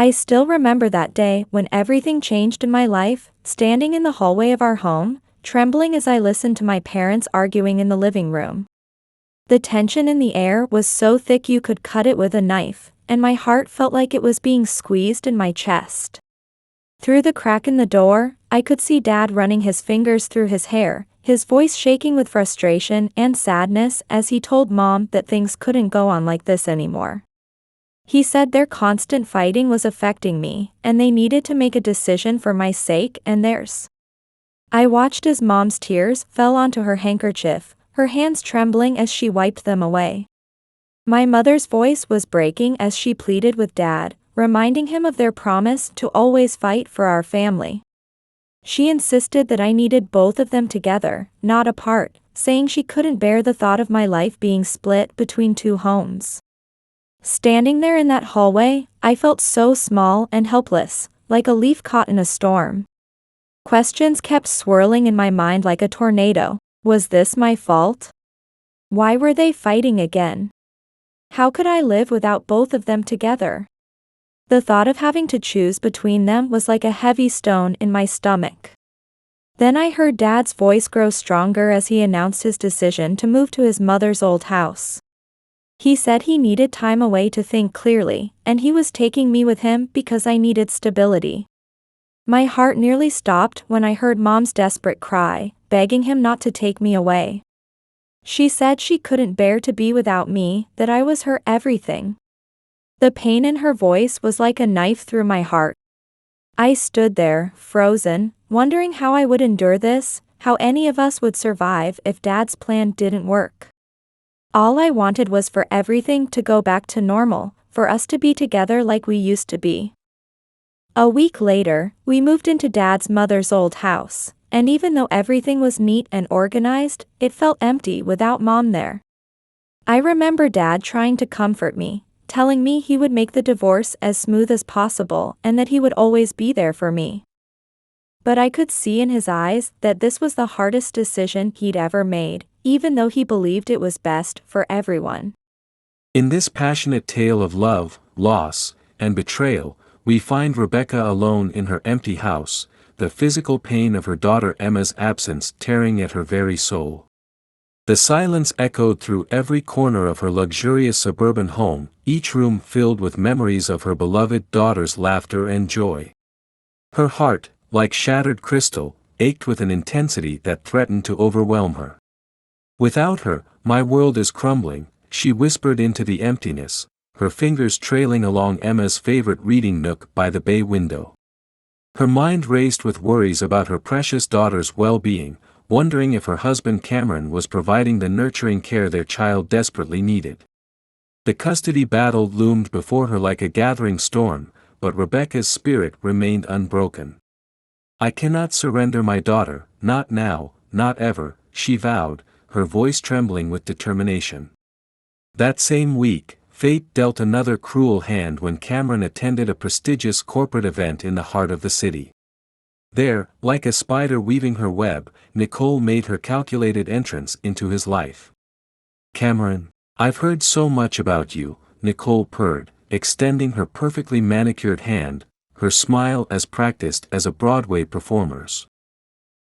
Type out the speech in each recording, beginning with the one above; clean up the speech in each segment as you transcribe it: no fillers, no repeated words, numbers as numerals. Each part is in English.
I still remember that day when everything changed in my life, standing in the hallway of our home, trembling as I listened to my parents arguing in the living room. The tension in the air was so thick you could cut it with a knife, and my heart felt like it was being squeezed in my chest. Through the crack in the door, I could see Dad running his fingers through his hair, his voice shaking with frustration and sadness as he told Mom that things couldn't go on like this anymore. He said their constant fighting was affecting me, and they needed to make a decision for my sake and theirs. I watched as Mom's tears fell onto her handkerchief, her hands trembling as she wiped them away. My mother's voice was breaking as she pleaded with Dad, reminding him of their promise to always fight for our family. She insisted that I needed both of them together, not apart, saying she couldn't bear the thought of my life being split between two homes. Standing there in that hallway, I felt so small and helpless, like a leaf caught in a storm. Questions kept swirling in my mind like a tornado. Was this my fault? Why were they fighting again? How could I live without both of them together? The thought of having to choose between them was like a heavy stone in my stomach. Then I heard Dad's voice grow stronger as he announced his decision to move to his mother's old house. He said he needed time away to think clearly, and he was taking me with him because I needed stability. My heart nearly stopped when I heard Mom's desperate cry, begging him not to take me away. She said she couldn't bear to be without me, that I was her everything. The pain in her voice was like a knife through my heart. I stood there, frozen, wondering how I would endure this, how any of us would survive if Dad's plan didn't work. All I wanted was for everything to go back to normal, for us to be together like we used to be. A week later, we moved into Dad's mother's old house, and even though everything was neat and organized, it felt empty without Mom there. I remember Dad trying to comfort me, telling me he would make the divorce as smooth as possible and that he would always be there for me. But I could see in his eyes that this was the hardest decision he'd ever made, even though he believed it was best for everyone. In this passionate tale of love, loss, and betrayal, we find Rebecca alone in her empty house, the physical pain of her daughter Emma's absence tearing at her very soul. The silence echoed through every corner of her luxurious suburban home, each room filled with memories of her beloved daughter's laughter and joy. Her heart, like shattered crystal, ached with an intensity that threatened to overwhelm her. "Without her, my world is crumbling," she whispered into the emptiness, her fingers trailing along Emma's favorite reading nook by the bay window. Her mind raced with worries about her precious daughter's well-being, wondering if her husband Cameron was providing the nurturing care their child desperately needed. The custody battle loomed before her like a gathering storm, but Rebecca's spirit remained unbroken. "I cannot surrender my daughter, not now, not ever," she vowed, her voice trembling with determination. That same week, fate dealt another cruel hand when Cameron attended a prestigious corporate event in the heart of the city. There, like a spider weaving her web, Nicole made her calculated entrance into his life. "Cameron, I've heard so much about you," Nicole purred, extending her perfectly manicured hand, her smile as practiced as a Broadway performer's.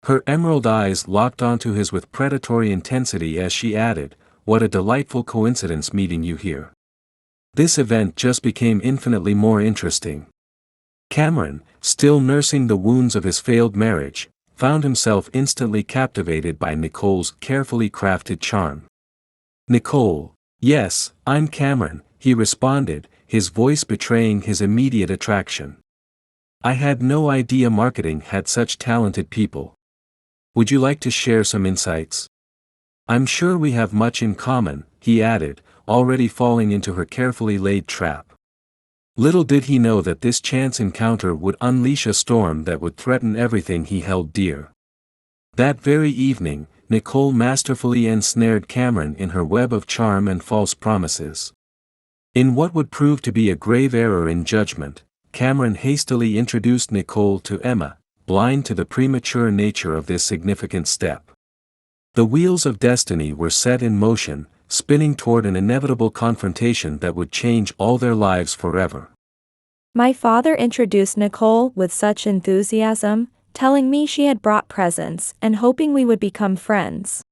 Her emerald eyes locked onto his with predatory intensity as she added, "What a delightful coincidence meeting you here." This event just became infinitely more interesting. Cameron, still nursing the wounds of his failed marriage, found himself instantly captivated by Nicole's carefully crafted charm. "Nicole, yes, I'm Cameron," he responded, his voice betraying his immediate attraction. "I had no idea marketing had such talented people. Would you like to share some insights? I'm sure we have much in common," he added, already falling into her carefully laid trap. Little did he know that this chance encounter would unleash a storm that would threaten everything he held dear. That very evening, Nicole masterfully ensnared Cameron in her web of charm and false promises. In what would prove to be a grave error in judgment, Cameron hastily introduced Nicole to Emma, blind to the premature nature of this significant step. The wheels of destiny were set in motion, spinning toward an inevitable confrontation that would change all their lives forever. My father introduced Nicole with such enthusiasm, telling me she had brought presents and hoping we would become friends.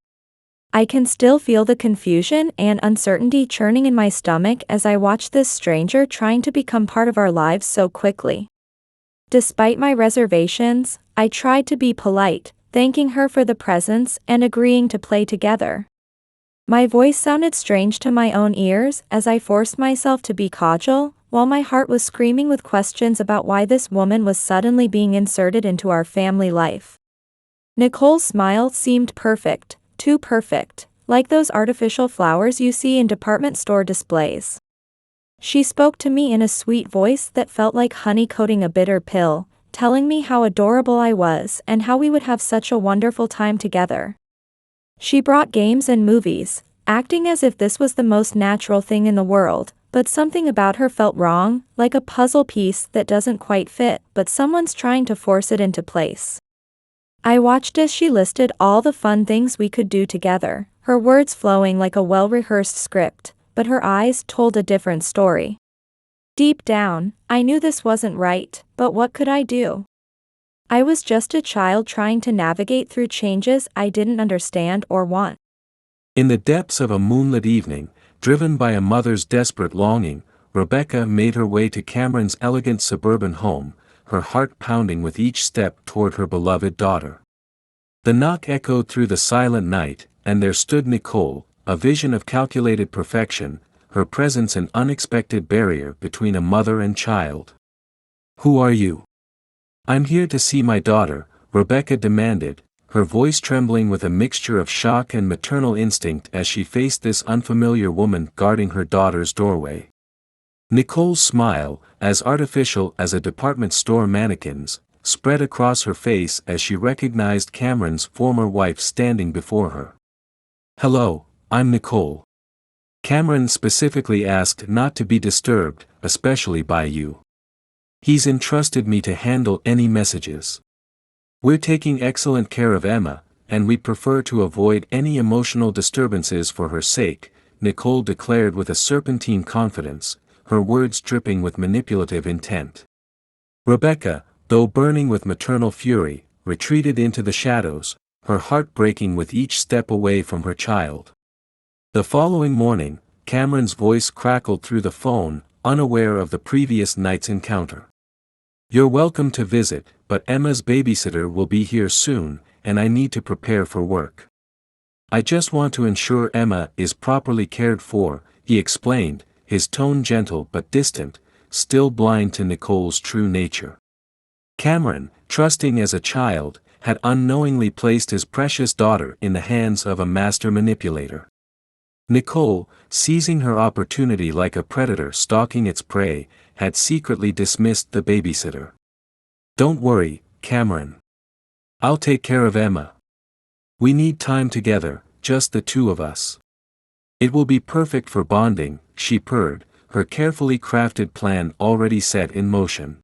I can still feel the confusion and uncertainty churning in my stomach as I watch this stranger trying to become part of our lives so quickly. Despite my reservations, I tried to be polite, thanking her for the presents and agreeing to play together. My voice sounded strange to my own ears as I forced myself to be cordial, while my heart was screaming with questions about why this woman was suddenly being inserted into our family life. Nicole's smile seemed perfect, too perfect, like those artificial flowers you see in department store displays. She spoke to me in a sweet voice that felt like honey coating a bitter pill, telling me how adorable I was and how we would have such a wonderful time together. She brought games and movies, acting as if this was the most natural thing in the world, but something about her felt wrong, like a puzzle piece that doesn't quite fit, but someone's trying to force it into place. I watched as she listed all the fun things we could do together, her words flowing like a well-rehearsed script, but her eyes told a different story. Deep down, I knew this wasn't right, but what could I do? I was just a child trying to navigate through changes I didn't understand or want. In the depths of a moonlit evening, driven by a mother's desperate longing, Rebecca made her way to Cameron's elegant suburban home, her heart pounding with each step toward her beloved daughter. The knock echoed through the silent night, and there stood Nicole, a vision of calculated perfection, her presence an unexpected barrier between a mother and child. "Who are you?" "I'm here to see my daughter," Rebecca demanded, her voice trembling with a mixture of shock and maternal instinct as she faced this unfamiliar woman guarding her daughter's doorway. Nicole's smile, as artificial as a department store mannequin's, spread across her face as she recognized Cameron's former wife standing before her. "Hello, I'm Nicole. Cameron specifically asked not to be disturbed, especially by you. He's entrusted me to handle any messages. We're taking excellent care of Emma, and we'd prefer to avoid any emotional disturbances for her sake," Nicole declared with a serpentine confidence, her words dripping with manipulative intent. Rebecca, though burning with maternal fury, retreated into the shadows, her heart breaking with each step away from her child. The following morning, Cameron's voice crackled through the phone, unaware of the previous night's encounter. "You're welcome to visit, but Emma's babysitter will be here soon, and I need to prepare for work. I just want to ensure Emma is properly cared for," he explained, his tone gentle but distant, still blind to Nicole's true nature. Cameron, trusting as a child, had unknowingly placed his precious daughter in the hands of a master manipulator. Nicole, seizing her opportunity like a predator stalking its prey, had secretly dismissed the babysitter. "Don't worry, Cameron. I'll take care of Emma. We need time together, just the two of us. It will be perfect for bonding," she purred, her carefully crafted plan already set in motion.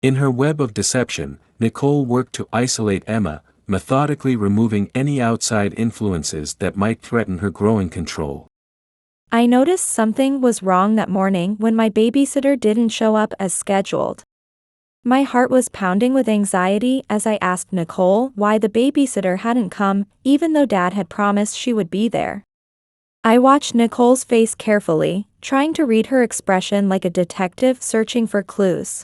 In her web of deception, Nicole worked to isolate Emma, methodically removing any outside influences that might threaten her growing control. I noticed something was wrong that morning when my babysitter didn't show up as scheduled. My heart was pounding with anxiety as I asked Nicole why the babysitter hadn't come, even though Dad had promised she would be there. I watched Nicole's face carefully, trying to read her expression like a detective searching for clues.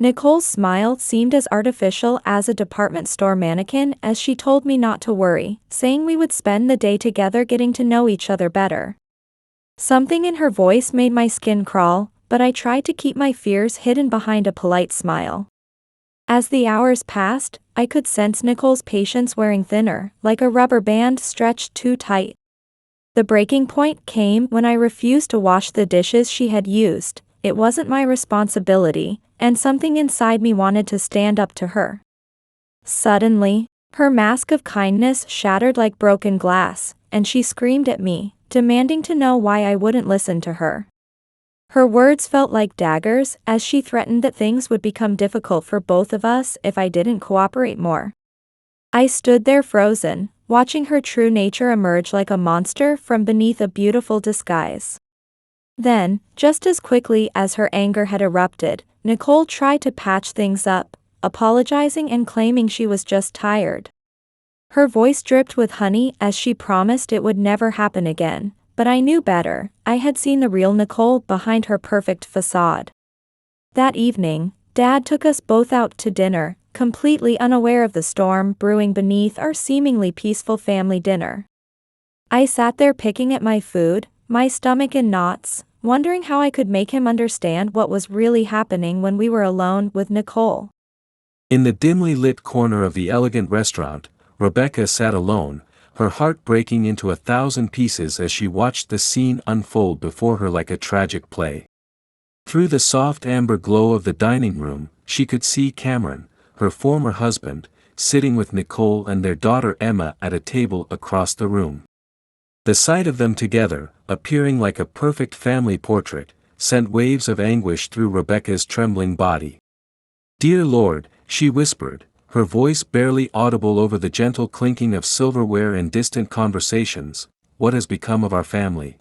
Nicole's smile seemed as artificial as a department store mannequin as she told me not to worry, saying we would spend the day together getting to know each other better. Something in her voice made my skin crawl, but I tried to keep my fears hidden behind a polite smile. As the hours passed, I could sense Nicole's patience wearing thinner, like a rubber band stretched too tight. The breaking point came when I refused to wash the dishes she had used. It wasn't my responsibility, and something inside me wanted to stand up to her. Suddenly, her mask of kindness shattered like broken glass, and she screamed at me, demanding to know why I wouldn't listen to her. Her words felt like daggers as she threatened that things would become difficult for both of us if I didn't cooperate more. I stood there frozen, watching her true nature emerge like a monster from beneath a beautiful disguise. Then, just as quickly as her anger had erupted, Nicole tried to patch things up, apologizing and claiming she was just tired. Her voice dripped with honey as she promised it would never happen again, but I knew better. I had seen the real Nicole behind her perfect facade. That evening, Dad took us both out to dinner, completely unaware of the storm brewing beneath our seemingly peaceful family dinner. I sat there picking at my food, my stomach in knots, wondering how I could make him understand what was really happening when we were alone with Nicole. In the dimly lit corner of the elegant restaurant, Rebecca sat alone, her heart breaking into 1,000 pieces as she watched the scene unfold before her like a tragic play. Through the soft amber glow of the dining room, she could see Cameron, her former husband, sitting with Nicole and their daughter Emma at a table across the room. The sight of them together, appearing like a perfect family portrait, sent waves of anguish through Rebecca's trembling body. "Dear Lord," she whispered, her voice barely audible over the gentle clinking of silverware and distant conversations, "what has become of our family?"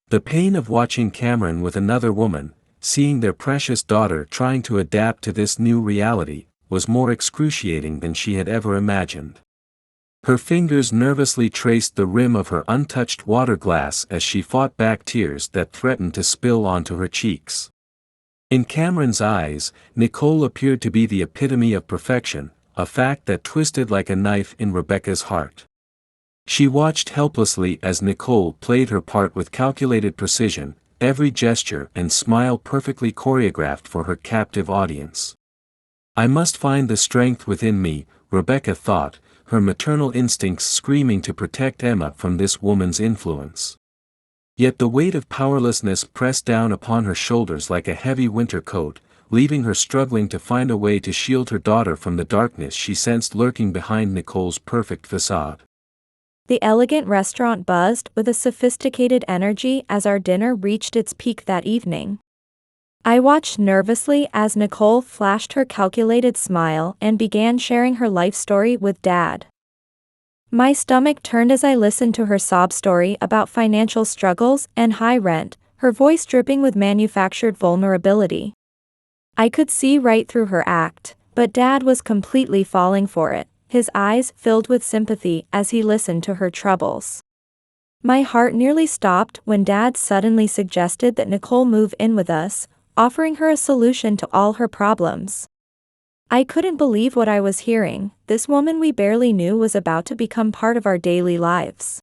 The pain of watching Cameron with another woman, seeing their precious daughter trying to adapt to this new reality, was more excruciating than she had ever imagined. Her fingers nervously traced the rim of her untouched water glass as she fought back tears that threatened to spill onto her cheeks. In Cameron's eyes, Nicole appeared to be the epitome of perfection, a fact that twisted like a knife in Rebecca's heart. She watched helplessly as Nicole played her part with calculated precision, every gesture and smile perfectly choreographed for her captive audience. "I must find the strength within me," Rebecca thought, her maternal instincts screaming to protect Emma from this woman's influence. Yet the weight of powerlessness pressed down upon her shoulders like a heavy winter coat, leaving her struggling to find a way to shield her daughter from the darkness she sensed lurking behind Nicole's perfect facade. The elegant restaurant buzzed with a sophisticated energy as our dinner reached its peak that evening. I watched nervously as Nicole flashed her calculated smile and began sharing her life story with Dad. My stomach turned as I listened to her sob story about financial struggles and high rent, her voice dripping with manufactured vulnerability. I could see right through her act, but Dad was completely falling for it, his eyes filled with sympathy as he listened to her troubles. My heart nearly stopped when Dad suddenly suggested that Nicole move in with us, offering her a solution to all her problems. I couldn't believe what I was hearing. This woman we barely knew was about to become part of our daily lives.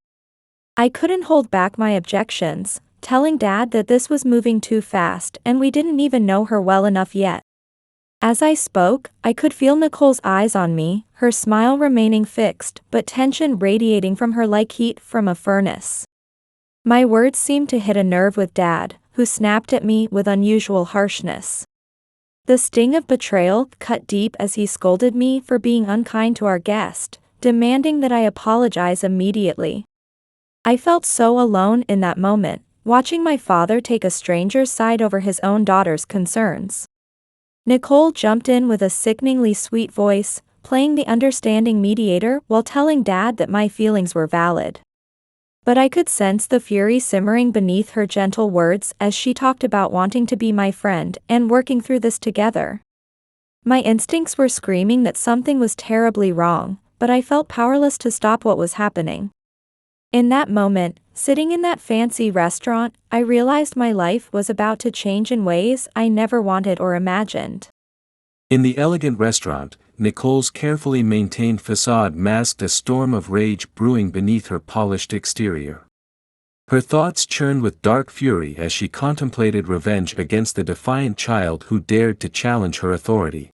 I couldn't hold back my objections, telling Dad that this was moving too fast and we didn't even know her well enough yet. As I spoke, I could feel Nicole's eyes on me, her smile remaining fixed but tension radiating from her like heat from a furnace. My words seemed to hit a nerve with Dad, who snapped at me with unusual harshness. The sting of betrayal cut deep as he scolded me for being unkind to our guest, demanding that I apologize immediately. I felt so alone in that moment, watching my father take a stranger's side over his own daughter's concerns. Nicole jumped in with a sickeningly sweet voice, playing the understanding mediator while telling Dad that my feelings were valid. But I could sense the fury simmering beneath her gentle words as she talked about wanting to be my friend and working through this together. My instincts were screaming that something was terribly wrong, but I felt powerless to stop what was happening. In that moment, sitting in that fancy restaurant, I realized my life was about to change in ways I never wanted or imagined. In the elegant restaurant, Nicole's carefully maintained facade masked a storm of rage brewing beneath her polished exterior. Her thoughts churned with dark fury as she contemplated revenge against the defiant child who dared to challenge her authority.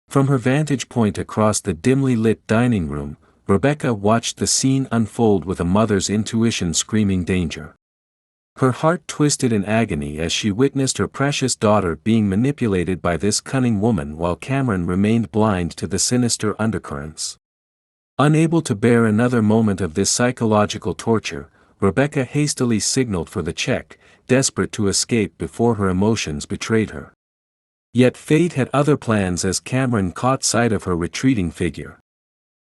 From her vantage point across the dimly lit dining room, Rebecca watched the scene unfold with a mother's intuition screaming danger. Her heart twisted in agony as she witnessed her precious daughter being manipulated by this cunning woman while Cameron remained blind to the sinister undercurrents. Unable to bear another moment of this psychological torture, Rebecca hastily signaled for the check, desperate to escape before her emotions betrayed her. Yet fate had other plans as Cameron caught sight of her retreating figure.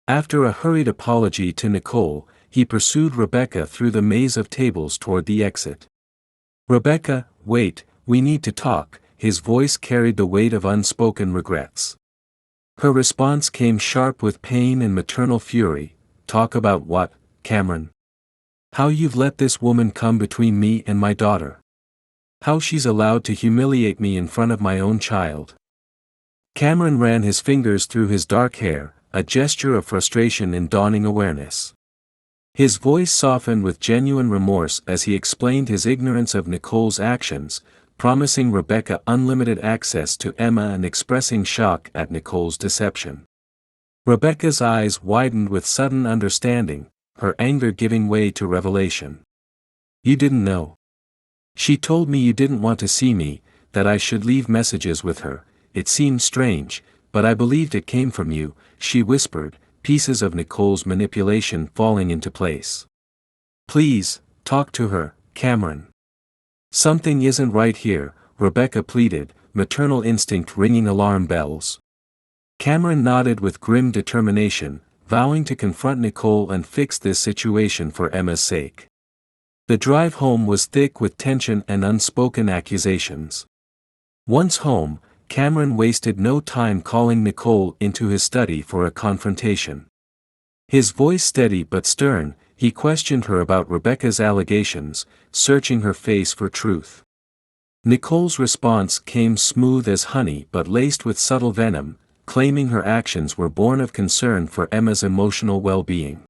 After a hurried apology to Nicole, he pursued Rebecca through the maze of tables toward the exit. Rebecca, wait, we need to talk. His voice carried the weight of unspoken regrets. Her response came sharp with pain and maternal fury. Talk about what, Cameron? How you've let this woman come between me and my daughter. How she's allowed to humiliate me in front of my own child. Cameron ran his fingers through his dark hair, a gesture of frustration and dawning awareness. His voice softened with genuine remorse as he explained his ignorance of Nicole's actions, promising Rebecca unlimited access to Emma and expressing shock at Nicole's deception. Rebecca's eyes widened with sudden understanding, her anger giving way to revelation. You didn't know. She told me you didn't want to see me, that I should leave messages with her. It seemed strange, but I believed it came from you, she whispered, pieces of Nicole's manipulation falling into place. Please, talk to her, Cameron. Something isn't right here, Rebecca pleaded, maternal instinct ringing alarm bells. Cameron nodded with grim determination, vowing to confront Nicole and fix this situation for Emma's sake. The drive home was thick with tension and unspoken accusations. Once home, Cameron wasted no time calling Nicole into his study for a confrontation. His voice steady but stern, he questioned her about Rebecca's allegations, searching her face for truth. Nicole's response came smooth as honey but laced with subtle venom, claiming her actions were born of concern for Emma's emotional well-being.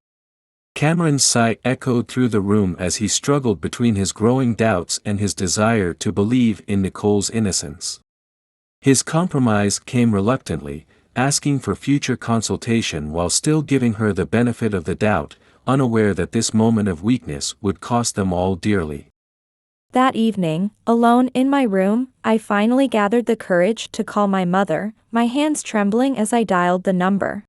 Cameron's sigh echoed through the room as he struggled between his growing doubts and his desire to believe in Nicole's innocence. His compromise came reluctantly, asking for future consultation while still giving her the benefit of the doubt, unaware that this moment of weakness would cost them all dearly. That evening, alone in my room, I finally gathered the courage to call my mother, my hands trembling as I dialed the number.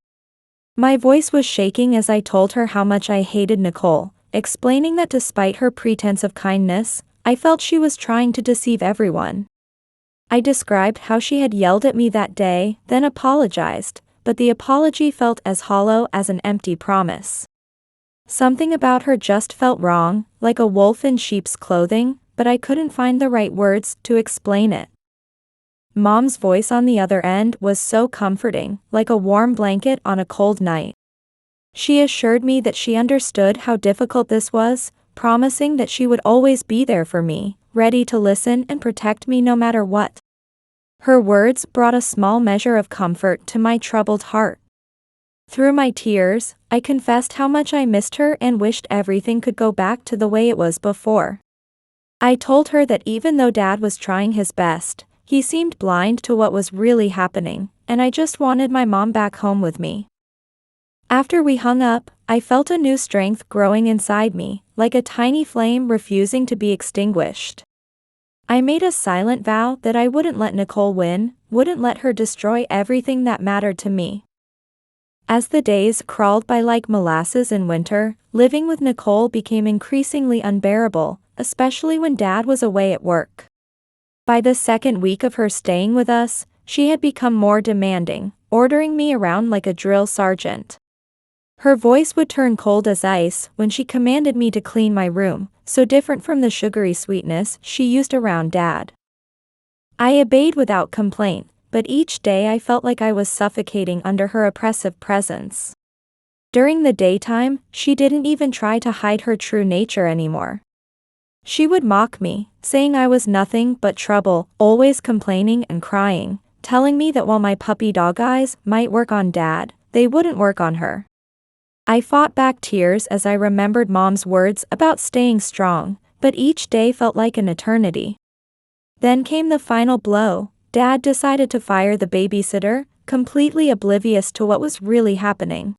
My voice was shaking as I told her how much I hated Nicole, explaining that despite her pretense of kindness, I felt she was trying to deceive everyone. I described how she had yelled at me that day, then apologized, but the apology felt as hollow as an empty promise. Something about her just felt wrong, like a wolf in sheep's clothing, but I couldn't find the right words to explain it. Mom's voice on the other end was so comforting, like a warm blanket on a cold night. She assured me that she understood how difficult this was, promising that she would always be there for me, ready to listen and protect me no matter what. Her words brought a small measure of comfort to my troubled heart. Through my tears, I confessed how much I missed her and wished everything could go back to the way it was before. I told her that even though Dad was trying his best, he seemed blind to what was really happening, and I just wanted my mom back home with me. After we hung up, I felt a new strength growing inside me, like a tiny flame refusing to be extinguished. I made a silent vow that I wouldn't let Nicole win, wouldn't let her destroy everything that mattered to me. As the days crawled by like molasses in winter, living with Nicole became increasingly unbearable, especially when Dad was away at work. By the second week of her staying with us, she had become more demanding, ordering me around like a drill sergeant. Her voice would turn cold as ice when she commanded me to clean my room, so different from the sugary sweetness she used around Dad. I obeyed without complaint, but each day I felt like I was suffocating under her oppressive presence. During the daytime, she didn't even try to hide her true nature anymore. She would mock me, saying I was nothing but trouble, always complaining and crying, telling me that while my puppy dog eyes might work on Dad, they wouldn't work on her. I fought back tears as I remembered Mom's words about staying strong, but each day felt like an eternity. Then came the final blow. Dad decided to fire the babysitter, completely oblivious to what was really happening.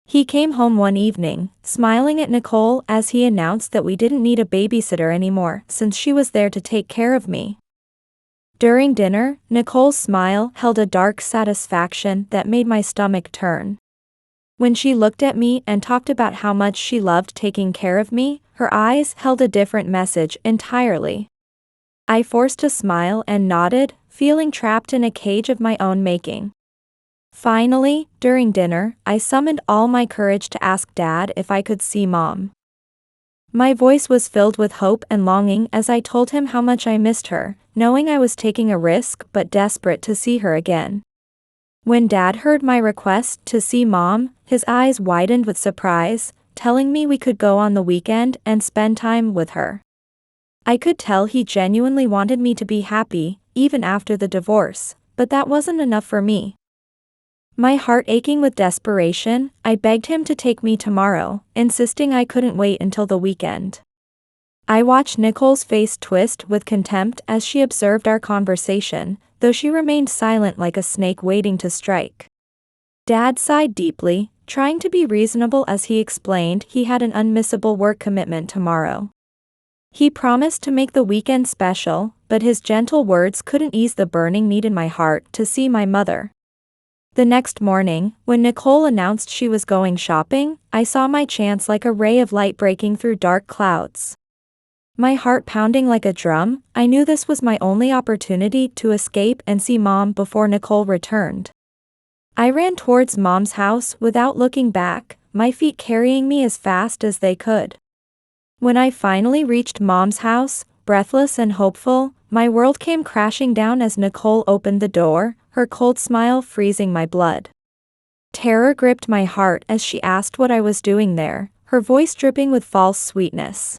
He came home one evening, smiling at Nicole as he announced that we didn't need a babysitter anymore since she was there to take care of me. During dinner, Nicole's smile held a dark satisfaction that made my stomach turn. When she looked at me and talked about how much she loved taking care of me, her eyes held a different message entirely. I forced a smile and nodded, feeling trapped in a cage of my own making. Finally, during dinner, I summoned all my courage to ask Dad if I could see Mom. My voice was filled with hope and longing as I told him how much I missed her, knowing I was taking a risk but desperate to see her again. When Dad heard my request to see Mom, his eyes widened with surprise, telling me we could go on the weekend and spend time with her. I could tell he genuinely wanted me to be happy, even after the divorce, but that wasn't enough for me. My heart aching with desperation, I begged him to take me tomorrow, insisting I couldn't wait until the weekend. I watched Nicole's face twist with contempt as she observed our conversation, though she remained silent like a snake waiting to strike. Dad sighed deeply, trying to be reasonable as he explained he had an unmissable work commitment tomorrow. He promised to make the weekend special, but his gentle words couldn't ease the burning need in my heart to see my mother. The next morning, when Nicole announced she was going shopping, I saw my chance like a ray of light breaking through dark clouds. My heart pounding like a drum, I knew this was my only opportunity to escape and see Mom before Nicole returned. I ran towards Mom's house without looking back, my feet carrying me as fast as they could. When I finally reached Mom's house, breathless and hopeful, my world came crashing down as Nicole opened the door, her cold smile freezing my blood. Terror gripped my heart as she asked what I was doing there, her voice dripping with false sweetness.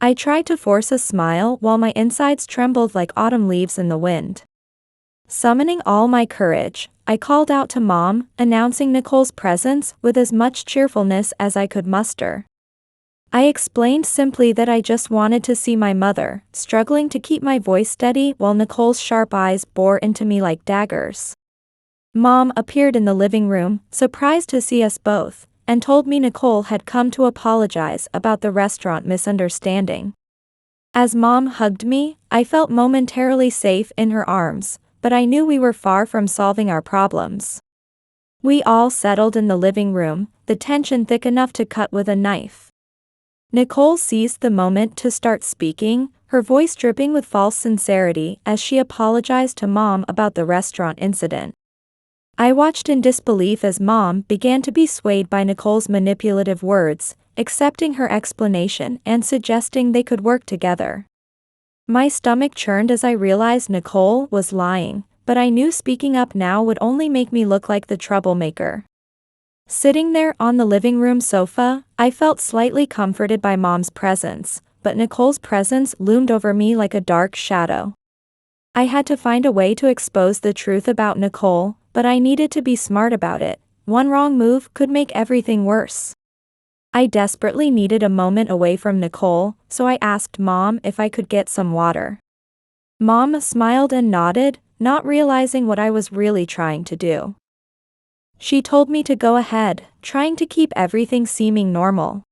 I tried to force a smile while my insides trembled like autumn leaves in the wind. Summoning all my courage, I called out to Mom, announcing Nicole's presence with as much cheerfulness as I could muster. I explained simply that I just wanted to see my mother, struggling to keep my voice steady while Nicole's sharp eyes bore into me like daggers. Mom appeared in the living room, surprised to see us both, and told me Nicole had come to apologize about the restaurant misunderstanding. As Mom hugged me, I felt momentarily safe in her arms, but I knew we were far from solving our problems. We all settled in the living room, the tension thick enough to cut with a knife. Nicole seized the moment to start speaking, her voice dripping with false sincerity as she apologized to Mom about the restaurant incident. I watched in disbelief as Mom began to be swayed by Nicole's manipulative words, accepting her explanation and suggesting they could work together. My stomach churned as I realized Nicole was lying, but I knew speaking up now would only make me look like the troublemaker. Sitting there on the living room sofa, I felt slightly comforted by Mom's presence, but Nicole's presence loomed over me like a dark shadow. I had to find a way to expose the truth about Nicole, but I needed to be smart about it. One wrong move could make everything worse. I desperately needed a moment away from Nicole, so I asked Mom if I could get some water. Mom smiled and nodded, not realizing what I was really trying to do. She told me to go ahead, trying to keep everything seeming normal.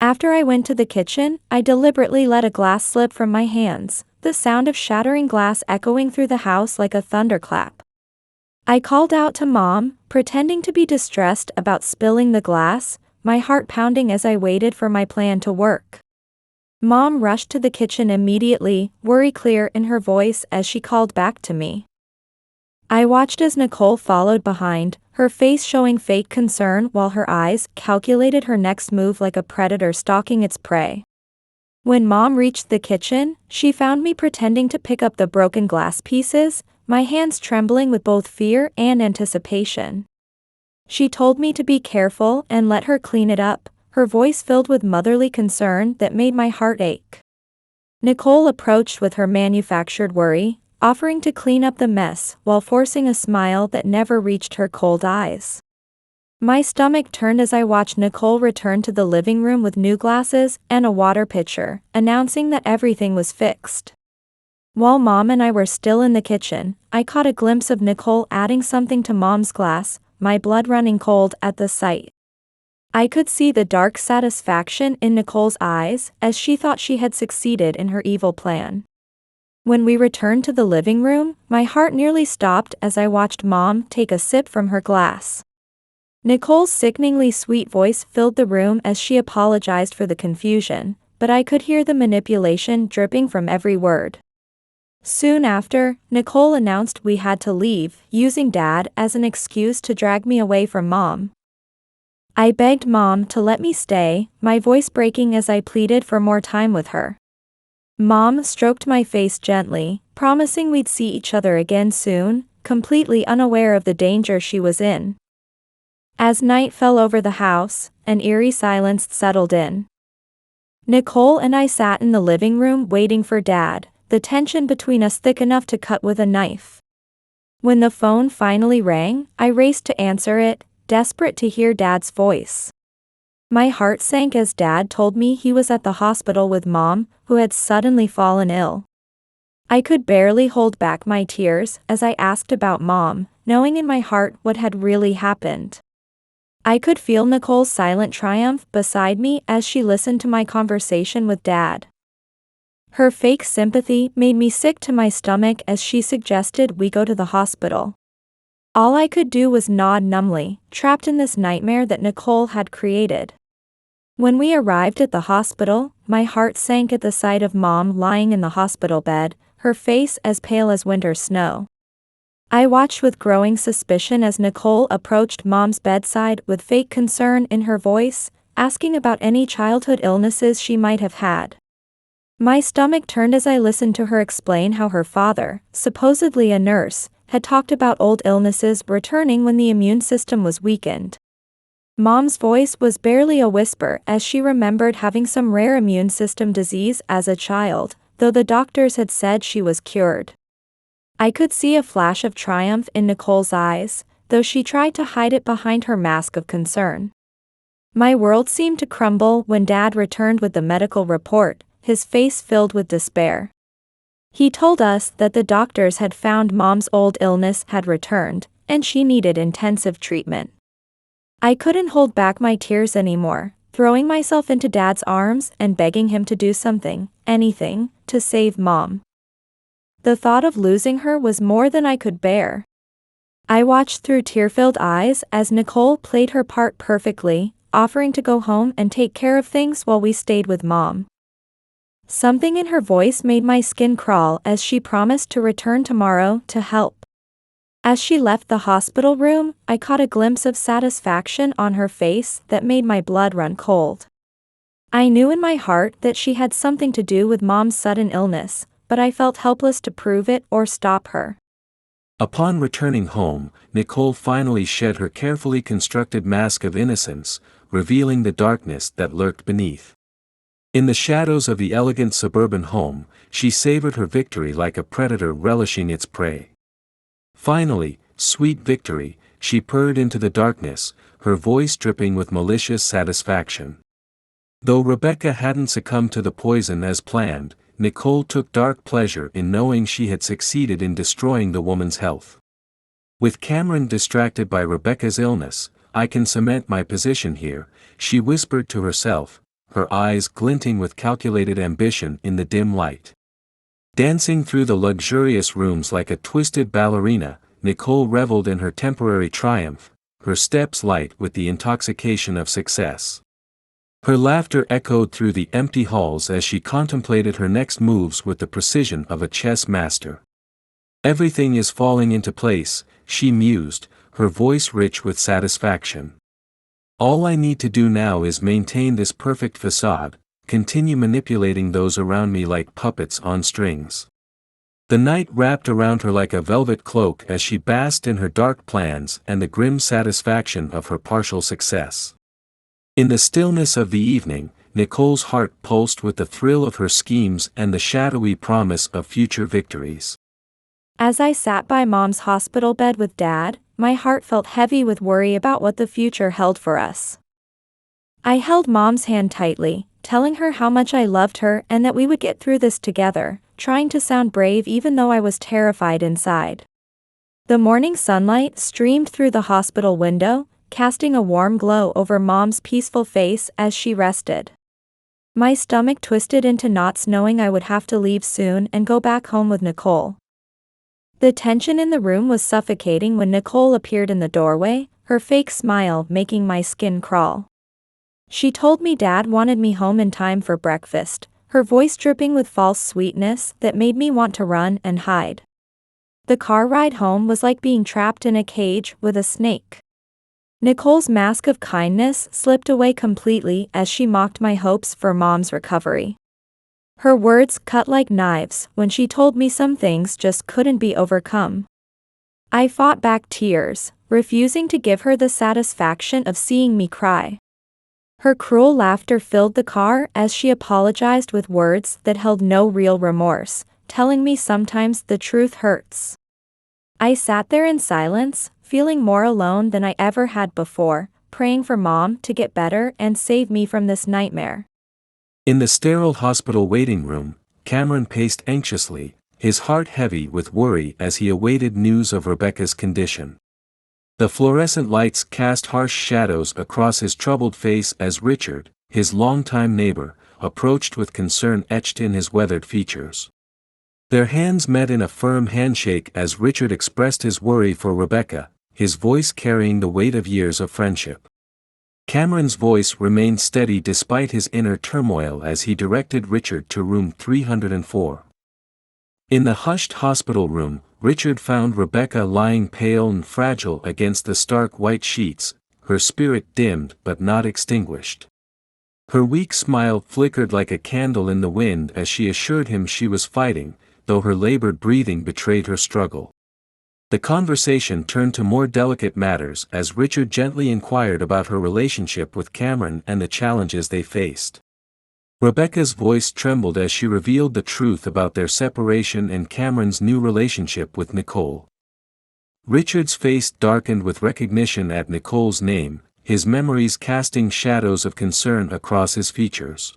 After I went to the kitchen, I deliberately let a glass slip from my hands, the sound of shattering glass echoing through the house like a thunderclap. I called out to Mom, pretending to be distressed about spilling the glass, my heart pounding as I waited for my plan to work. Mom rushed to the kitchen immediately, worry clear in her voice as she called back to me. I watched as Nicole followed behind, her face showing fake concern while her eyes calculated her next move like a predator stalking its prey. When Mom reached the kitchen, she found me pretending to pick up the broken glass pieces, my hands trembling with both fear and anticipation. She told me to be careful and let her clean it up, her voice filled with motherly concern that made my heart ache. Nicole approached with her manufactured worry, offering to clean up the mess while forcing a smile that never reached her cold eyes. My stomach turned as I watched Nicole return to the living room with new glasses and a water pitcher, announcing that everything was fixed. While Mom and I were still in the kitchen, I caught a glimpse of Nicole adding something to Mom's glass, my blood running cold at the sight. I could see the dark satisfaction in Nicole's eyes as she thought she had succeeded in her evil plan. When we returned to the living room, my heart nearly stopped as I watched Mom take a sip from her glass. Nicole's sickeningly sweet voice filled the room as she apologized for the confusion, but I could hear the manipulation dripping from every word. Soon after, Nicole announced we had to leave, using Dad as an excuse to drag me away from Mom. I begged Mom to let me stay, my voice breaking as I pleaded for more time with her. Mom stroked my face gently, promising we'd see each other again soon, completely unaware of the danger she was in. As night fell over the house, an eerie silence settled in. Nicole and I sat in the living room waiting for Dad, the tension between us thick enough to cut with a knife. When the phone finally rang, I raced to answer it, desperate to hear Dad's voice. My heart sank as Dad told me he was at the hospital with Mom, who had suddenly fallen ill. I could barely hold back my tears as I asked about Mom, knowing in my heart what had really happened. I could feel Nicole's silent triumph beside me as she listened to my conversation with Dad. Her fake sympathy made me sick to my stomach as she suggested we go to the hospital. All I could do was nod numbly, trapped in this nightmare that Nicole had created. When we arrived at the hospital, my heart sank at the sight of Mom lying in the hospital bed, her face as pale as winter snow. I watched with growing suspicion as Nicole approached Mom's bedside with fake concern in her voice, asking about any childhood illnesses she might have had. My stomach turned as I listened to her explain how her father, supposedly a nurse, had talked about old illnesses returning when the immune system was weakened. Mom's voice was barely a whisper as she remembered having some rare immune system disease as a child, though the doctors had said she was cured. I could see a flash of triumph in Nicole's eyes, though she tried to hide it behind her mask of concern. My world seemed to crumble when Dad returned with the medical report, his face filled with despair. He told us that the doctors had found Mom's old illness had returned, and she needed intensive treatment. I couldn't hold back my tears anymore, throwing myself into Dad's arms and begging him to do something, anything, to save Mom. The thought of losing her was more than I could bear. I watched through tear-filled eyes as Nicole played her part perfectly, offering to go home and take care of things while we stayed with Mom. Something in her voice made my skin crawl as she promised to return tomorrow to help. As she left the hospital room, I caught a glimpse of satisfaction on her face that made my blood run cold. I knew in my heart that she had something to do with Mom's sudden illness, but I felt helpless to prove it or stop her. Upon returning home, Nicole finally shed her carefully constructed mask of innocence, revealing the darkness that lurked beneath. In the shadows of the elegant suburban home, she savored her victory like a predator relishing its prey. Finally, sweet victory, she purred into the darkness, her voice dripping with malicious satisfaction. Though Rebecca hadn't succumbed to the poison as planned, Nicole took dark pleasure in knowing she had succeeded in destroying the woman's health. With Cameron distracted by Rebecca's illness, I can cement my position here, she whispered to herself, her eyes glinting with calculated ambition in the dim light. Dancing through the luxurious rooms like a twisted ballerina, Nicole reveled in her temporary triumph, her steps light with the intoxication of success. Her laughter echoed through the empty halls as she contemplated her next moves with the precision of a chess master. Everything is falling into place, she mused, her voice rich with satisfaction. All I need to do now is maintain this perfect facade, continue manipulating those around me like puppets on strings. The night wrapped around her like a velvet cloak as she basked in her dark plans and the grim satisfaction of her partial success. In the stillness of the evening, Nicole's heart pulsed with the thrill of her schemes and the shadowy promise of future victories. As I sat by Mom's hospital bed with Dad, my heart felt heavy with worry about what the future held for us. I held Mom's hand tightly, telling her how much I loved her and that we would get through this together, trying to sound brave even though I was terrified inside. The morning sunlight streamed through the hospital window, casting a warm glow over Mom's peaceful face as she rested. My stomach twisted into knots knowing I would have to leave soon and go back home with Nicole. The tension in the room was suffocating when Nicole appeared in the doorway, her fake smile making my skin crawl. She told me Dad wanted me home in time for breakfast, her voice dripping with false sweetness that made me want to run and hide. The car ride home was like being trapped in a cage with a snake. Nicole's mask of kindness slipped away completely as she mocked my hopes for Mom's recovery. Her words cut like knives when she told me some things just couldn't be overcome. I fought back tears, refusing to give her the satisfaction of seeing me cry. Her cruel laughter filled the car as she apologized with words that held no real remorse, telling me sometimes the truth hurts. I sat there in silence, feeling more alone than I ever had before, praying for Mom to get better and save me from this nightmare. In the sterile hospital waiting room, Cameron paced anxiously, his heart heavy with worry as he awaited news of Rebecca's condition. The fluorescent lights cast harsh shadows across his troubled face as Richard, his longtime neighbor, approached with concern etched in his weathered features. Their hands met in a firm handshake as Richard expressed his worry for Rebecca, his voice carrying the weight of years of friendship. Cameron's voice remained steady despite his inner turmoil as he directed Richard to room 304. In the hushed hospital room, Richard found Rebecca lying pale and fragile against the stark white sheets, her spirit dimmed but not extinguished. Her weak smile flickered like a candle in the wind as she assured him she was fighting, though her labored breathing betrayed her struggle. The conversation turned to more delicate matters as Richard gently inquired about her relationship with Cameron and the challenges they faced. Rebecca's voice trembled as she revealed the truth about their separation and Cameron's new relationship with Nicole. Richard's face darkened with recognition at Nicole's name, his memories casting shadows of concern across his features.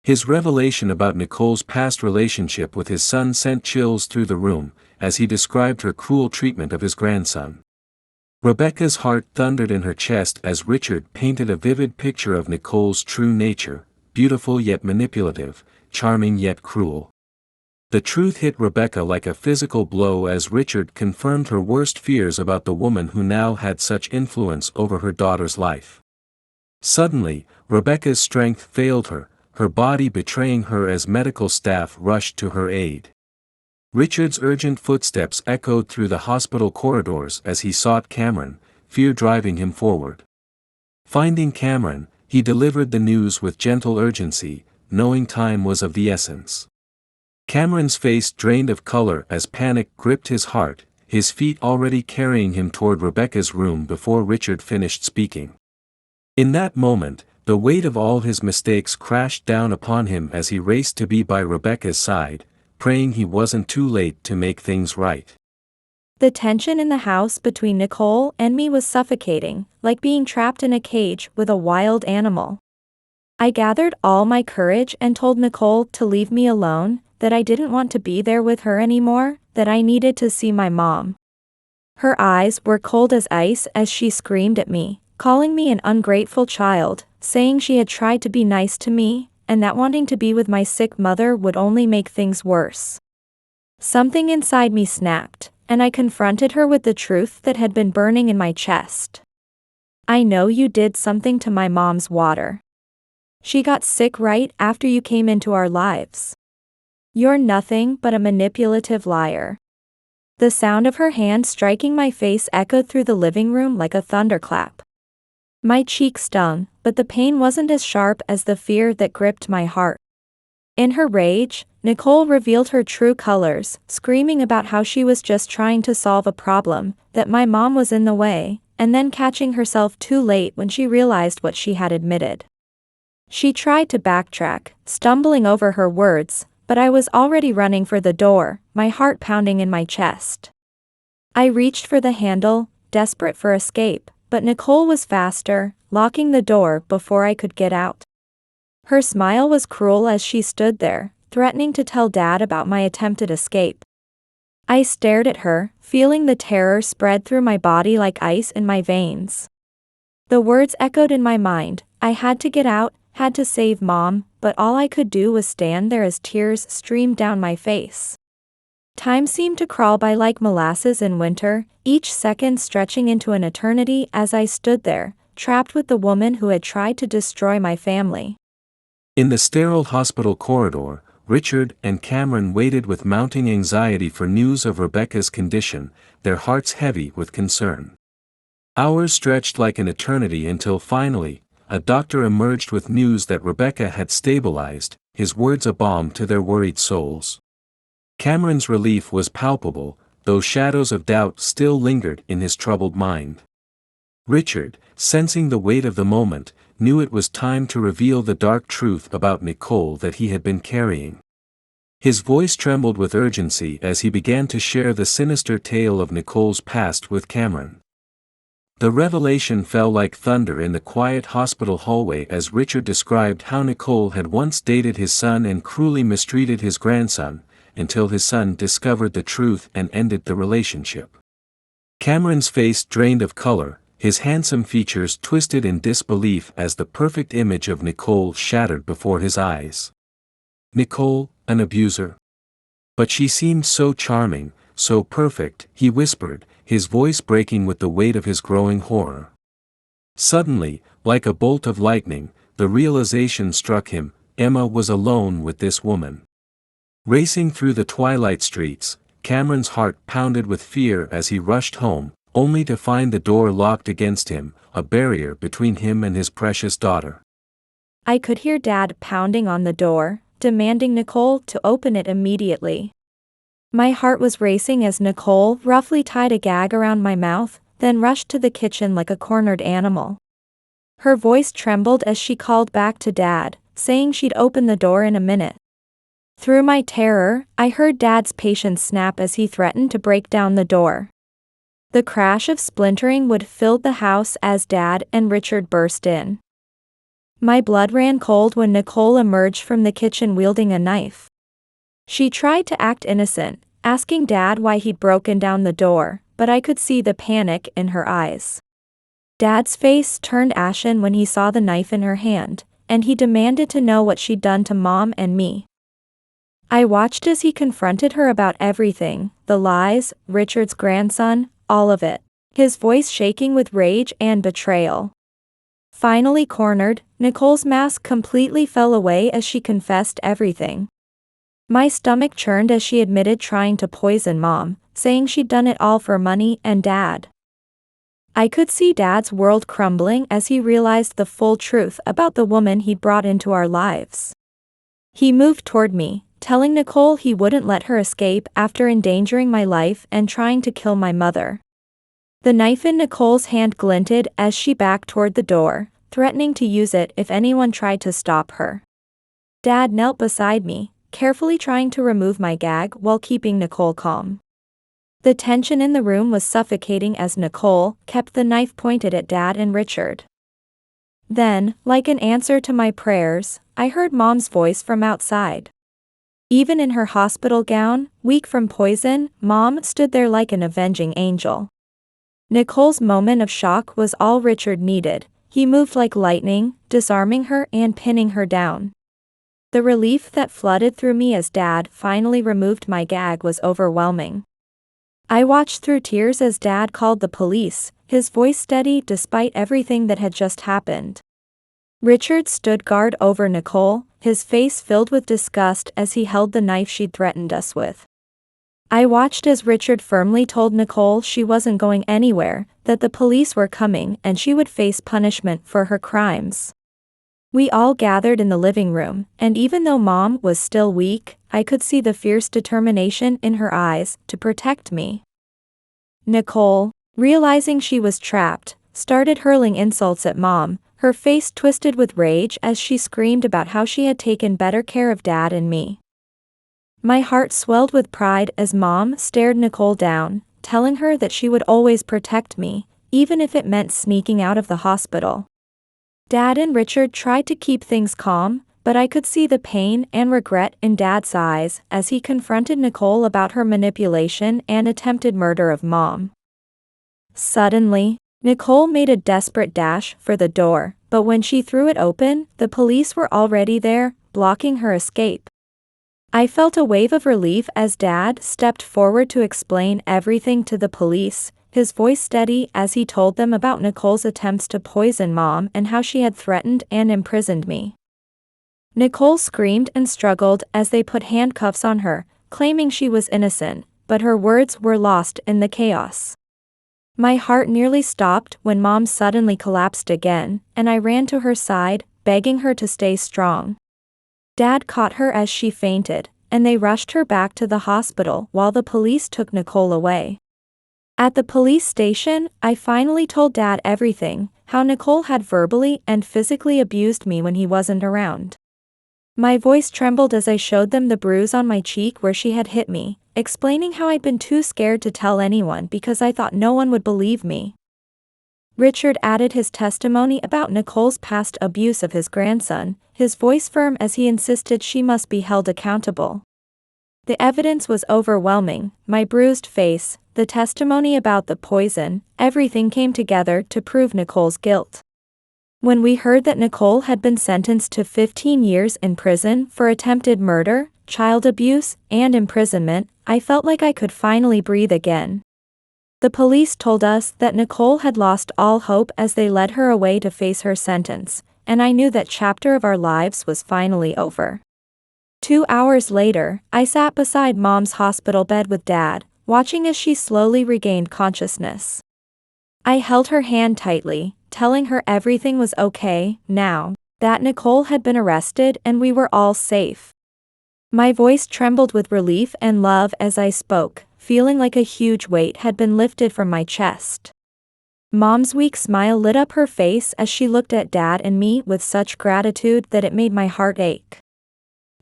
His revelation about Nicole's past relationship with his son sent chills through the room, as he described her cruel treatment of his grandson. Rebecca's heart thundered in her chest as Richard painted a vivid picture of Nicole's true nature, beautiful yet manipulative, charming yet cruel. The truth hit Rebecca like a physical blow as Richard confirmed her worst fears about the woman who now had such influence over her daughter's life. Suddenly, Rebecca's strength failed her, her body betraying her as medical staff rushed to her aid. Richard's urgent footsteps echoed through the hospital corridors as he sought Cameron, fear driving him forward. Finding Cameron, he delivered the news with gentle urgency, knowing time was of the essence. Cameron's face drained of color as panic gripped his heart, his feet already carrying him toward Rebecca's room before Richard finished speaking. In that moment, the weight of all his mistakes crashed down upon him as he raced to be by Rebecca's side, praying he wasn't too late to make things right. The tension in the house between Nicole and me was suffocating, like being trapped in a cage with a wild animal. I gathered all my courage and told Nicole to leave me alone, that I didn't want to be there with her anymore, that I needed to see my mom. Her eyes were cold as ice as she screamed at me, calling me an ungrateful child, saying she had tried to be nice to me, and that wanting to be with my sick mother would only make things worse. Something inside me snapped, and I confronted her with the truth that had been burning in my chest. I know you did something to my mom's water. She got sick right after you came into our lives. You're nothing but a manipulative liar. The sound of her hand striking my face echoed through the living room like a thunderclap. My cheek stung, but the pain wasn't as sharp as the fear that gripped my heart. In her rage, Nicole revealed her true colors, screaming about how she was just trying to solve a problem, that my mom was in the way, and then catching herself too late when she realized what she had admitted. She tried to backtrack, stumbling over her words, but I was already running for the door, my heart pounding in my chest. I reached for the handle, desperate for escape, but Nicole was faster, locking the door before I could get out. Her smile was cruel as she stood there, threatening to tell Dad about my attempted escape. I stared at her, feeling the terror spread through my body like ice in my veins. The words echoed in my mind, I had to get out, had to save Mom, but all I could do was stand there as tears streamed down my face. Time seemed to crawl by like molasses in winter, each second stretching into an eternity as I stood there, trapped with the woman who had tried to destroy my family. In the sterile hospital corridor, Richard and Cameron waited with mounting anxiety for news of Rebecca's condition, their hearts heavy with concern. Hours stretched like an eternity until finally, a doctor emerged with news that Rebecca had stabilized, his words a balm to their worried souls. Cameron's relief was palpable, though shadows of doubt still lingered in his troubled mind. Richard, sensing the weight of the moment, knew it was time to reveal the dark truth about Nicole that he had been carrying. His voice trembled with urgency as he began to share the sinister tale of Nicole's past with Cameron. The revelation fell like thunder in the quiet hospital hallway as Richard described how Nicole had once dated his son and cruelly mistreated his grandson, until his son discovered the truth and ended the relationship. Cameron's face drained of color, his handsome features twisted in disbelief as the perfect image of Nicole shattered before his eyes. Nicole, an abuser? But she seemed so charming, so perfect, he whispered, his voice breaking with the weight of his growing horror. Suddenly, like a bolt of lightning, the realization struck him: Emma was alone with this woman. Racing through the twilight streets, Cameron's heart pounded with fear as he rushed home, only to find the door locked against him, a barrier between him and his precious daughter. I could hear Dad pounding on the door, demanding Nicole to open it immediately. My heart was racing as Nicole roughly tied a gag around my mouth, then rushed to the kitchen like a cornered animal. Her voice trembled as she called back to Dad, saying she'd open the door in a minute. Through my terror, I heard Dad's patience snap as he threatened to break down the door. The crash of splintering wood filled the house as Dad and Richard burst in. My blood ran cold when Nicole emerged from the kitchen wielding a knife. She tried to act innocent, asking Dad why he'd broken down the door, but I could see the panic in her eyes. Dad's face turned ashen when he saw the knife in her hand, and he demanded to know what she'd done to Mom and me. I watched as he confronted her about everything, the lies, Richard's grandson, all of it, his voice shaking with rage and betrayal. Finally cornered, Nicole's mask completely fell away as she confessed everything. My stomach churned as she admitted trying to poison Mom, saying she'd done it all for money and Dad. I could see Dad's world crumbling as he realized the full truth about the woman he'd brought into our lives. He moved toward me, telling Nicole he wouldn't let her escape after endangering my life and trying to kill my mother. The knife in Nicole's hand glinted as she backed toward the door, threatening to use it if anyone tried to stop her. Dad knelt beside me, carefully trying to remove my gag while keeping Nicole calm. The tension in the room was suffocating as Nicole kept the knife pointed at Dad and Richard. Then, like an answer to my prayers, I heard Mom's voice from outside. Even in her hospital gown, weak from poison, Mom stood there like an avenging angel. Nicole's moment of shock was all Richard needed. He moved like lightning, disarming her and pinning her down. The relief that flooded through me as Dad finally removed my gag was overwhelming. I watched through tears as Dad called the police, his voice steady despite everything that had just happened. Richard stood guard over Nicole, his face filled with disgust as he held the knife she'd threatened us with. I watched as Richard firmly told Nicole she wasn't going anywhere, that the police were coming and she would face punishment for her crimes. We all gathered in the living room, and even though Mom was still weak, I could see the fierce determination in her eyes to protect me. Nicole, realizing she was trapped, started hurling insults at Mom, her face twisted with rage as she screamed about how she had taken better care of Dad and me. My heart swelled with pride as Mom stared Nicole down, telling her that she would always protect me, even if it meant sneaking out of the hospital. Dad and Richard tried to keep things calm, but I could see the pain and regret in Dad's eyes as he confronted Nicole about her manipulation and attempted murder of Mom. Suddenly, Nicole made a desperate dash for the door, but when she threw it open, the police were already there, blocking her escape. I felt a wave of relief as Dad stepped forward to explain everything to the police, his voice steady as he told them about Nicole's attempts to poison Mom and how she had threatened and imprisoned me. Nicole screamed and struggled as they put handcuffs on her, claiming she was innocent, but her words were lost in the chaos. My heart nearly stopped when Mom suddenly collapsed again, and I ran to her side, begging her to stay strong. Dad caught her as she fainted, and they rushed her back to the hospital while the police took Nicole away. At the police station, I finally told Dad everything, how Nicole had verbally and physically abused me when he wasn't around. My voice trembled as I showed them the bruise on my cheek where she had hit me, explaining how I'd been too scared to tell anyone because I thought no one would believe me. Richard added his testimony about Nicole's past abuse of his grandson, his voice firm as he insisted she must be held accountable. The evidence was overwhelming: my bruised face, the testimony about the poison, everything came together to prove Nicole's guilt. When we heard that Nicole had been sentenced to 15 years in prison for attempted murder, child abuse, and imprisonment, I felt like I could finally breathe again. The police told us that Nicole had lost all hope as they led her away to face her sentence, and I knew that chapter of our lives was finally over. 2 hours later, I sat beside Mom's hospital bed with Dad, watching as she slowly regained consciousness. I held her hand tightly, telling her everything was okay now, that Nicole had been arrested and we were all safe. My voice trembled with relief and love as I spoke, feeling like a huge weight had been lifted from my chest. Mom's weak smile lit up her face as she looked at Dad and me with such gratitude that it made my heart ache.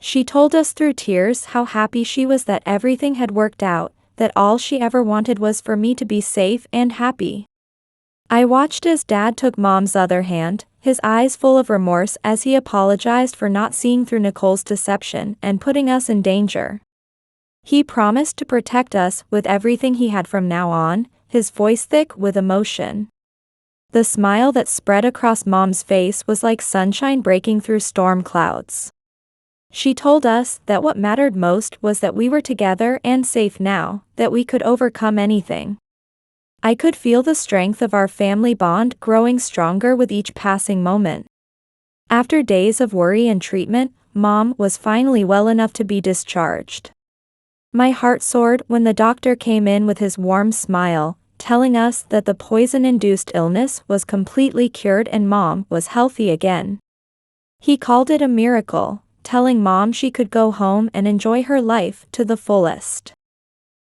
She told us through tears how happy she was that everything had worked out, that all she ever wanted was for me to be safe and happy. I watched as Dad took Mom's other hand, his eyes full of remorse as he apologized for not seeing through Nicole's deception and putting us in danger. He promised to protect us with everything he had from now on, his voice thick with emotion. The smile that spread across Mom's face was like sunshine breaking through storm clouds. She told us that what mattered most was that we were together and safe now, that we could overcome anything. I could feel the strength of our family bond growing stronger with each passing moment. After days of worry and treatment, Mom was finally well enough to be discharged. My heart soared when the doctor came in with his warm smile, telling us that the poison-induced illness was completely cured and Mom was healthy again. He called it a miracle, telling Mom she could go home and enjoy her life to the fullest.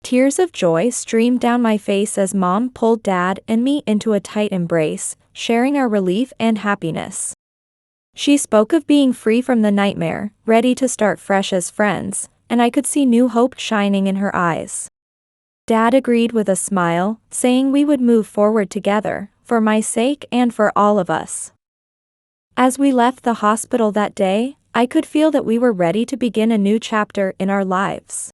Tears of joy streamed down my face as Mom pulled Dad and me into a tight embrace, sharing our relief and happiness. She spoke of being free from the nightmare, ready to start fresh as friends, and I could see new hope shining in her eyes. Dad agreed with a smile, saying we would move forward together, for my sake and for all of us. As we left the hospital that day, I could feel that we were ready to begin a new chapter in our lives.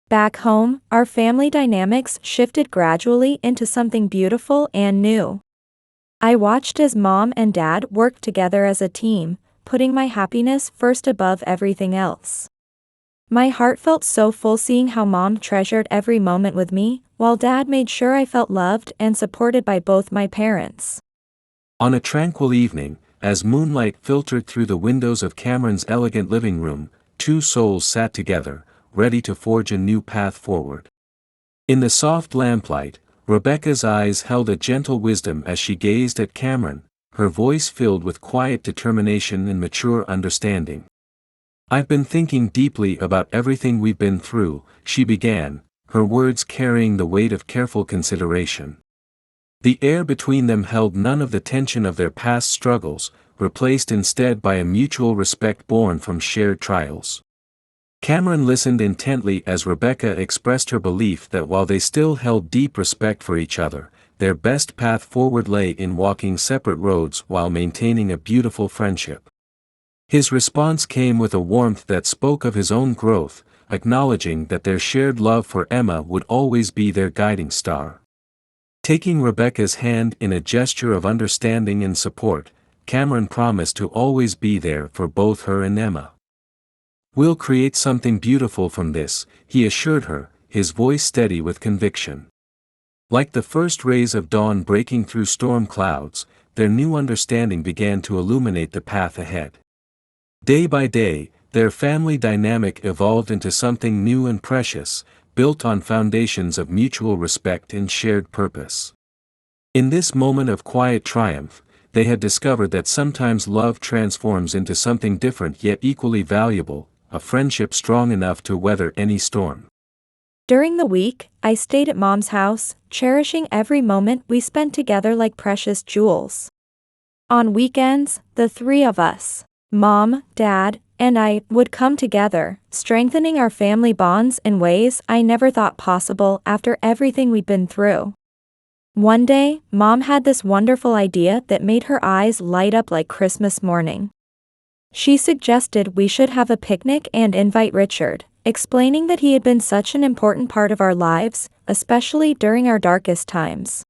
Back home, our family dynamics shifted gradually into something beautiful and new. I watched as Mom and Dad worked together as a team, putting my happiness first above everything else. My heart felt so full seeing how Mom treasured every moment with me, while Dad made sure I felt loved and supported by both my parents. On a tranquil evening, as moonlight filtered through the windows of Cameron's elegant living room, two souls sat together, ready to forge a new path forward. In the soft lamplight, Rebecca's eyes held a gentle wisdom as she gazed at Cameron, her voice filled with quiet determination and mature understanding. "I've been thinking deeply about everything we've been through," she began, her words carrying the weight of careful consideration. The air between them held none of the tension of their past struggles, replaced instead by a mutual respect born from shared trials. Cameron listened intently as Rebecca expressed her belief that while they still held deep respect for each other, their best path forward lay in walking separate roads while maintaining a beautiful friendship. His response came with a warmth that spoke of his own growth, acknowledging that their shared love for Emma would always be their guiding star. Taking Rebecca's hand in a gesture of understanding and support, Cameron promised to always be there for both her and Emma. "We'll create something beautiful from this," he assured her, his voice steady with conviction. Like the first rays of dawn breaking through storm clouds, their new understanding began to illuminate the path ahead. Day by day, their family dynamic evolved into something new and precious, built on foundations of mutual respect and shared purpose. In this moment of quiet triumph, they had discovered that sometimes love transforms into something different yet equally valuable, a friendship strong enough to weather any storm. During the week, I stayed at Mom's house, cherishing every moment we spent together like precious jewels. On weekends, the three of us, Mom, Dad, and I, would come together, strengthening our family bonds in ways I never thought possible after everything we'd been through. One day, Mom had this wonderful idea that made her eyes light up like Christmas morning. She suggested we should have a picnic and invite Richard, explaining that he had been such an important part of our lives, especially during our darkest times.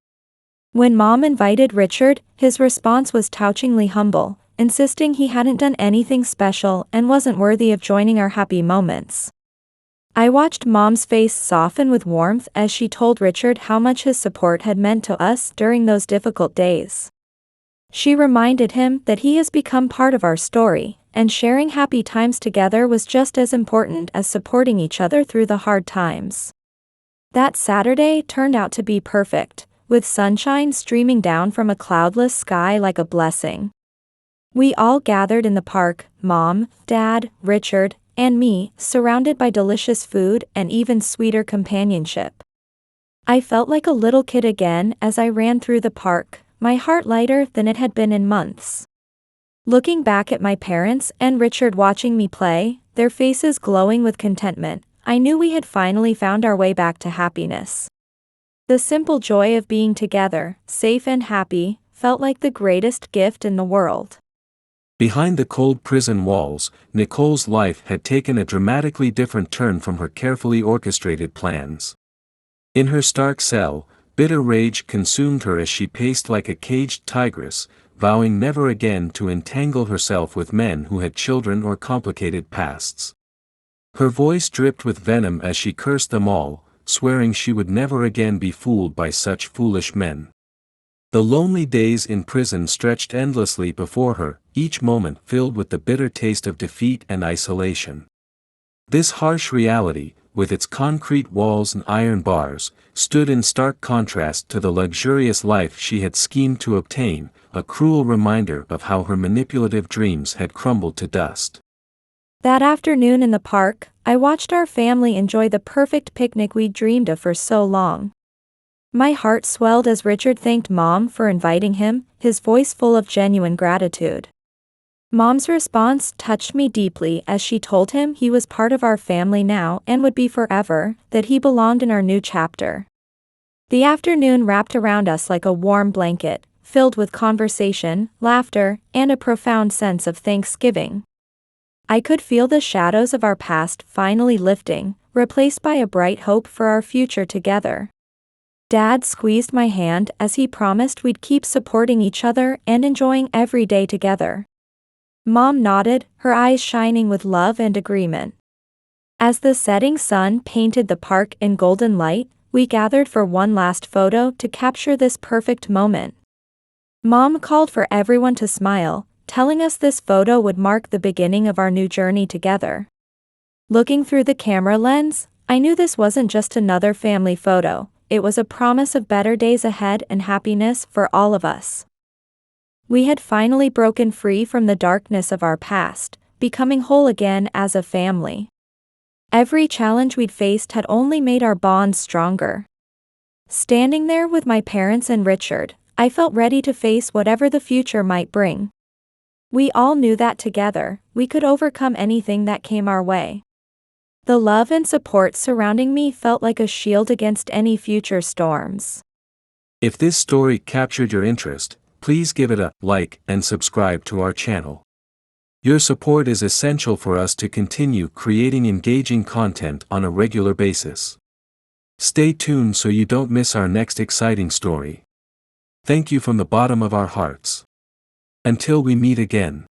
When Mom invited Richard, his response was touchingly humble, insisting he hadn't done anything special and wasn't worthy of joining our happy moments. I watched Mom's face soften with warmth as she told Richard how much his support had meant to us during those difficult days. She reminded him that he has become part of our story, and sharing happy times together was just as important as supporting each other through the hard times. That Saturday turned out to be perfect, with sunshine streaming down from a cloudless sky like a blessing. We all gathered in the park, Mom, Dad, Richard, and me, surrounded by delicious food and even sweeter companionship. I felt like a little kid again as I ran through the park, my heart lighter than it had been in months. Looking back at my parents and Richard watching me play, their faces glowing with contentment, I knew we had finally found our way back to happiness. The simple joy of being together, safe and happy, felt like the greatest gift in the world. Behind the cold prison walls, Nicole's life had taken a dramatically different turn from her carefully orchestrated plans. In her stark cell, bitter rage consumed her as she paced like a caged tigress, vowing never again to entangle herself with men who had children or complicated pasts. Her voice dripped with venom as she cursed them all, swearing she would never again be fooled by such foolish men. The lonely days in prison stretched endlessly before her, each moment filled with the bitter taste of defeat and isolation. This harsh reality, with its concrete walls and iron bars, stood in stark contrast to the luxurious life she had schemed to obtain, a cruel reminder of how her manipulative dreams had crumbled to dust. That afternoon in the park, I watched our family enjoy the perfect picnic we'd dreamed of for so long. My heart swelled as Richard thanked Mom for inviting him, his voice full of genuine gratitude. Mom's response touched me deeply as she told him he was part of our family now and would be forever, that he belonged in our new chapter. The afternoon wrapped around us like a warm blanket, filled with conversation, laughter, and a profound sense of thanksgiving. I could feel the shadows of our past finally lifting, replaced by a bright hope for our future together. Dad squeezed my hand as he promised we'd keep supporting each other and enjoying every day together. Mom nodded, her eyes shining with love and agreement. As the setting sun painted the park in golden light, we gathered for one last photo to capture this perfect moment. Mom called for everyone to smile, telling us this photo would mark the beginning of our new journey together. Looking through the camera lens, I knew this wasn't just another family photo, it was a promise of better days ahead and happiness for all of us. We had finally broken free from the darkness of our past, becoming whole again as a family. Every challenge we'd faced had only made our bonds stronger. Standing there with my parents and Richard, I felt ready to face whatever the future might bring. We all knew that together, we could overcome anything that came our way. The love and support surrounding me felt like a shield against any future storms. If this story captured your interest, please give it a like and subscribe to our channel. Your support is essential for us to continue creating engaging content on a regular basis. Stay tuned so you don't miss our next exciting story. Thank you from the bottom of our hearts. Until we meet again.